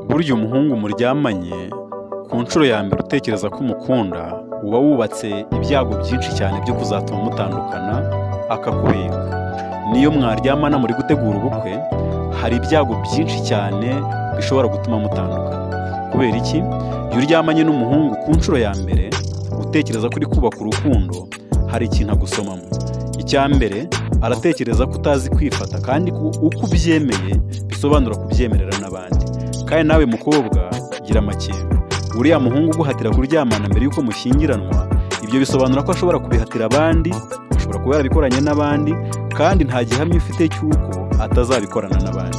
Burya umuhungu muryamanye ku nshuro ya mbere utekereza ko umukunda, uba wubatse ibyago byinshi cyane byo kuzatuma mutandukana akakubika. Niyo mwaryamana muri gutegura ubukwe, hari ibyago byinshi cyane bishobora gutuma mutandukana. Kubera iki? Iyo uryamanye n'umuhungu ku nshuro ya mbere utekereza ko uri kubaka urukundo, hari ikintu agusomamo. Icya mbere, aratekereza ko utazi kwifata, kandi uko ubyemeye bisobanura kubyemerera n'abandi. Kandi nawe mukobwa gira amakenga, uriya muhungu uguhatira kuryamana mbere y'uko mushyingiranwa, ibyo bisobanura ko ashobora kubihatira abandi, ashobora kuba yarabikoranye n'abandi, kandi nta gihamya ufite cy'uko atazabikorana n'abandi.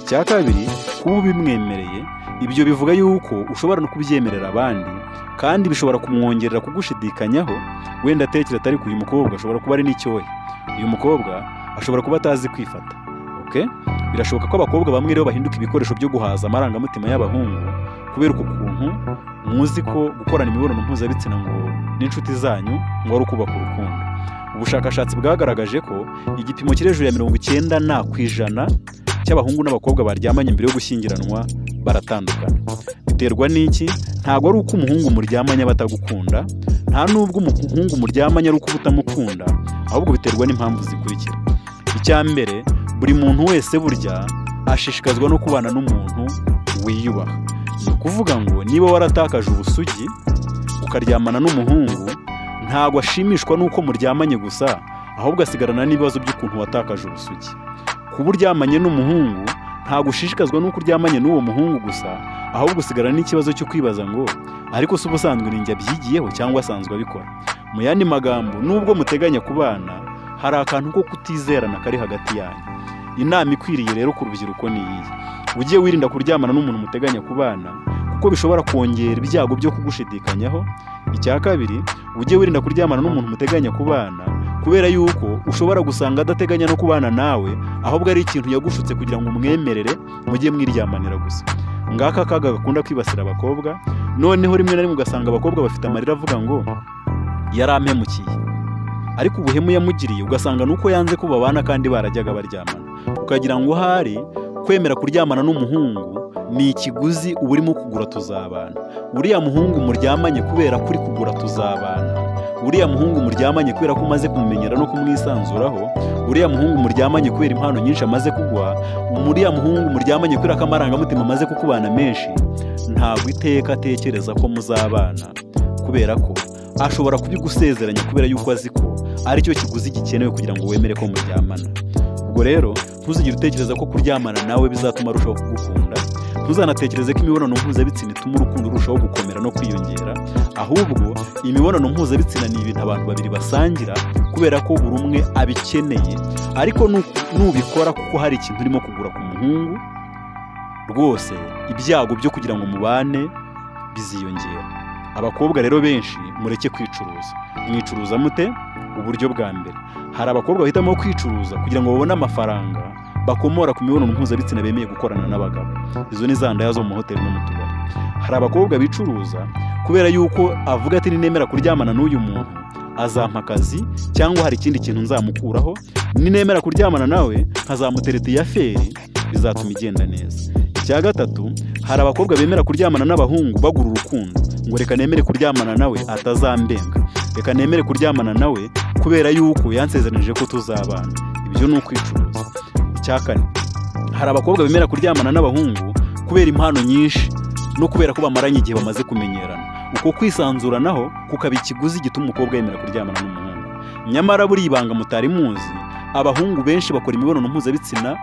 Icya kabiri, kuba ubimwemereye, ibyo bivuga yuko ushobora no kubyemerera abandi, kandi bishobora kumwongerera kugushidikanyaho. Wenda atekereza atari uyu mukobwa ashobora kuba ari n'icyohe, uyu mukobwa ashobora kuba atazi kwifata. Birashoboka ko abakobwa bamwe rero bahinduka ibikoresho byo guhaza amarangamutima y'abahungu, kubera uko kuntu muzi ko gukorana imibonano mpuzabitsina ngo n'inshuti zanyu ngo ari ukubaka urukundo. Ubushakashatsi bwagaragaje ko igipimo kiri hejuru ya 90% cy'abahungu n'abakobwa baryamanye mbere yo gushyingiranwa baratandukana. Biterwa n'iki? Ntabwo ari uko umuhungu muryamanye batagukunda, nta n'ubwo umuhungu muryamanye ari uko utamukunda, ahubwo biterwa n'impamvu zikurikira. Icya mbere, buri muntu wese burya ashishikazwa no kubana n'umuntu wiyubaha. Ni ukuvuga ngo niba waratakaje ubusugi ukaryamana n'umuhungu, ntabwo ashimishwa n'uko muryamanye gusa, ahubwo asigarana n'ibibazo by'ukuntu watakaje ubusugi. Kuba uryamanye n'umuhungu ntabwo ushishikazwa n'uko uryamanye n'uwo muhungu gusa, ahubwo usigarana n'ikibazo cyo kwibaza ngo ariko se ubusanzwe ni njye abyigiyeho cyangwa asanzwe abikora. Mu yandi magambo, nubwo muteganya kubana, hari akantu ko kutizerana kari hagati yanyu. Inama ikwiriye rero ku rubyiruko ni iyi: ujye wirinda kuryamana n'umuntu muteganya kubana, kuko bishobora kongera ibyago byo kugushidikanyaho. Icya kabiri, ujye wirinda kuryamana n'umuntu muteganya kubana, kubera yuko ushobora gusanga adateganya no kubana nawe, ahubwo ari ikintu yagushutse kugira ngo umwemerere mujye mwiryamanira gusa. Ngaka akaga gakunda kwibasira abakobwa, noneho rimwe na rimwe ugasanga abakobwa bafite amarira avuga ngo yarampemukiye, ariko ubuhemu yamugiriye ugasanga nuko yanze ko babana kandi barajyaga baryamana. Ukagira ngo hari kwemera kuryamana n'umuhungu ni ikiguzi uba urimo kugura tuzabana. Uriya muhungu muryamanye kubera kuri kugura tuzabana, uriya muhungu muryamanye kubera ko umaze kumumenyera no kumwisanzuraho, uriya muhungu muryamanye kubera impano nyinshi amaze kuguha, uriya muhungu muryamanye kubera ko amarangamutima amaze kukubana menshi, ntabwo iteka atekereza ko muzabana, kubera ko ashobora kubigusezeranya kubera yuko azi ko aricyo kiguzi gikenewe kugira ngo wemere ko muryamana. Ubwo rero ntuzigire utekereza ko kuryamana nawe bizatuma arushaho kugukunda, ntuzanatekereze ko imibonano mpuzabitsina ituma urukundo rurushaho gukomera no kwiyongera, ahubwo imibonano mpuzabitsina ni ibintu abantu babiri basangira kubera ko buri umwe abikeneye, ariko nubikora kuko hari ikintu urimo kugura ku muhungu, rwose ibyago byo kugira ngo mubane biziyongera. Abakobwa rero benshi mureke kwicuruza. Mwicuruza mute? Uburyo bwa mbere, hari abakobwa bahitamo kwicuruza kugira ngo babone amafaranga bakomora ku mibonano mpuzabitsina bemeye gukorana n'abagabo. Izo ni za ndaya zo mu mahoteli no mu tubari. Hari abakobwa bicuruza kubera yuko avuga ati ninemera kuryamana n'uyu muntu azampa akazi, cyangwa hari ikindi kintu nzamukuraho, ninemera kuryamana nawe nkazamutereta iyaferi, bizatuma igenda neza. Icya gatatu, hari abakobwa bemera kuryamana n'abahungu bagura urukundo, ngo reka nemere kuryamana nawe atazambenga, reka nemere kuryamana nawe kubera yuko yansezeranije ko tuzabana. Ibyo ni ukwicuruza. Icya kane, hari abakobwa bemera kuryamana n'abahungu kubera impano nyinshi no kubera ko bamaranye igihe bamaze kumenyerana. Uko kwisanzuranaho kukaba ikiguzi gituma umukobwa yemera kuryamana n'umuhungu. Nyamara buri ibanga mutari muzi, abahungu benshi bakora imibonano mpuzabitsina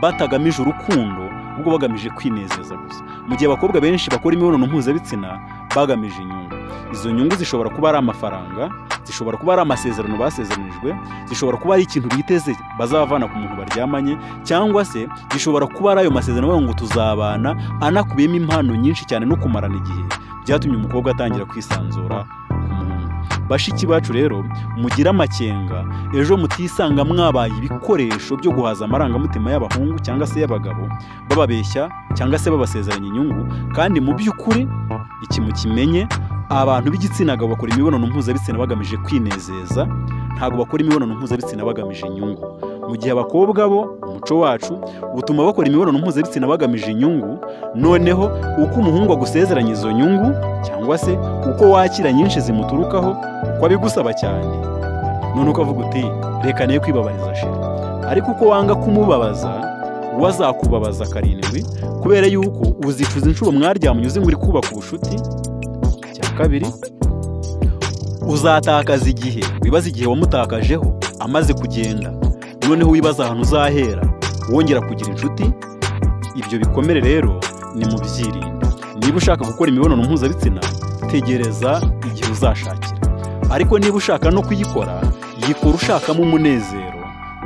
batagamije urukundo, ubwo bagamije kwinezeza gusa, mu gihe abakobwa benshi bakora imibonano mpuzabitsina bagamije inyungu. Izo nyungu zishobora kuba ari amafaranga, zishobora kuba ari amasezerano basezeranijwe, zishobora kuba ari ikintu biteze bazavana ku muntu baryamanye, cyangwa se zishobora kuba ari ayo masezerano ngo tuzabana anakubiyemo impano nyinshi cyane no kumarana igihe, byatumye umukobwa atangira kwisanzura ku muhungu. Bashiki bacu rero, mugira amakenga ejo mutisanga mwabaye ibikoresho byo guhaza amarangamutima y'abahungu cyangwa se y'abagabo, bababeshya cyangwa se babasezeranya inyungu, kandi mu by'ukuri iki mukimenye, abantu b'igitsina gabo bakora imibonano mpuzabitsina bagamije kwinezeza, ntabwo bakora imibonano mpuzabitsina bagamije inyungu. mu gihe abakobwa bo umuco wacu utuma bakora imibonano mpuzabitsina bagamije inyungu, noneho uko umuhungu agusezeranya izo nyungu cyangwa se uko wakira nyinshi zimuturukaho uko abigusaba cyane, none ukavuga uti reka ne kwibabariza shira, ariko uko wanga kumubabaza wazakubabaza karindwi, kubera yuko uzicuza inshuro mwaryamye uzi ngo uri kubaka ubushuti. Cya kabiri, uzatakaza igihe, wibaza igihe wamutakajeho amaze kugenda, noneho wibaza ahantu uzahera wongera kugira inshuti. Ibyo bikomere rero ni mu byirinda. Niba ushaka gukora imibonano mpuzabitsina tegereza igihe uzashakira, ariko niba ushaka no kuyikora yikora ushakamo umunezero,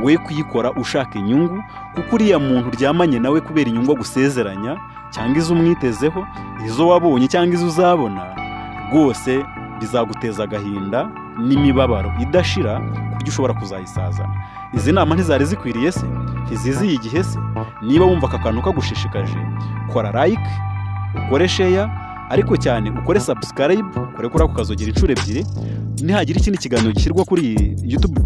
we kuyikora ushaka inyungu, kuko uriya muntu uryamanye nawe kubera inyungu agusezeranya cyangwa izo umwitezeho, izo wabonye cyangwa izo uzabona, rwose bizaguteza agahinda n'imibabaro idashira ku buryo ushobora kuzayisazana. Izi nama ntizari zikwiriye se? Ntiziziye igihe se? Niba wumva aka kantu kagushishikaje, kora like, ukore share, ariko cyane ukore subscribe, ukore kuri ako kazogera inshuro ebyiri, nihagira ikindi kiganiro gishyirwa kuri YouTube